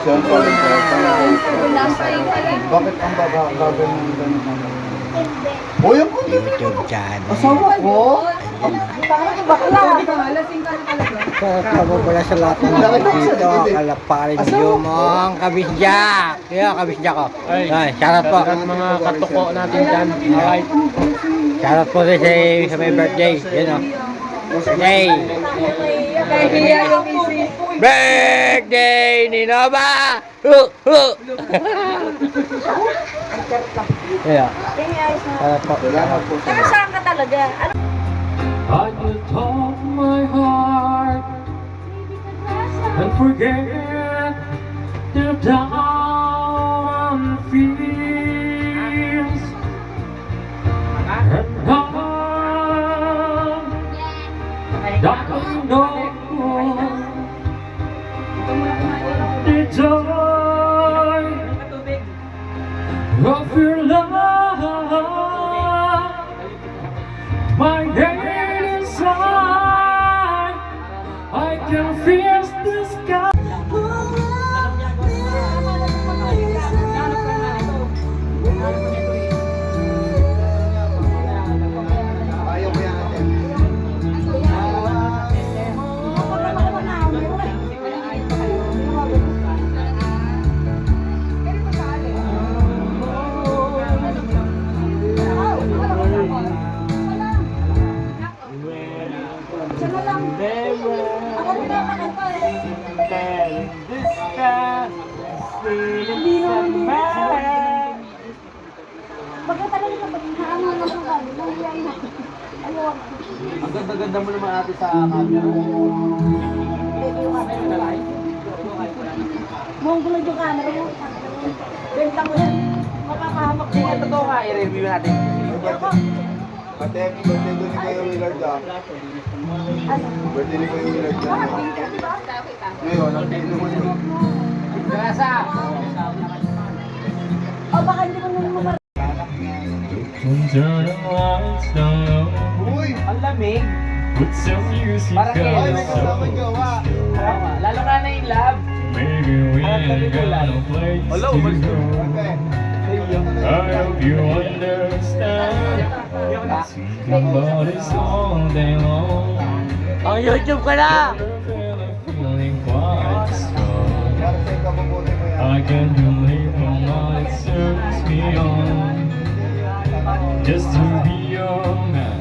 John Paul and bakit ang bagal ng ganun? Uy, ang kundi YouTube channel. asawa ko? Kasama pala sa lahat ng mga dito. Kalaparin nyo mga kabisyak. Kaya kabisyak ko. Ay, shoutout po. Mga katuko natin dyan. Alright. Shoutout po sa may birthday. Yun o. Birthday. Birthday ni Nova! Yeah. Pero saan ka talaga? Ano? I will talk my heart and forget the down feels and darling, know the joy of your love, my head inside, I can feel the sky. Ayaw ko yan natin. Ang ganda-ganda mo naman ate sa camera. Monggulo yung camera mo. Benta mo yan. Mapapahamak mo. Ito to nga, i-review natin. Ate, happy birthday doon ni Kuya Willard ah. Birthday ni Kuya Willard ah. Ngayon, ang pili mo yun. Grasa! O baka hindi mo naman mabara. Turn the lights down. Uy! Ang lamig. Put some music Parang Ay, on. may kasamang gawa. Lalo ka na in love. Maybe we ain't got no place Hello, to what's go. Ate, I hope you understand. Thinking about this all day long. Ang YouTube ka na! Feeling quite strong. para sa ikabubuti mo yan. I can't believe how much it serves me on. Just to be your man.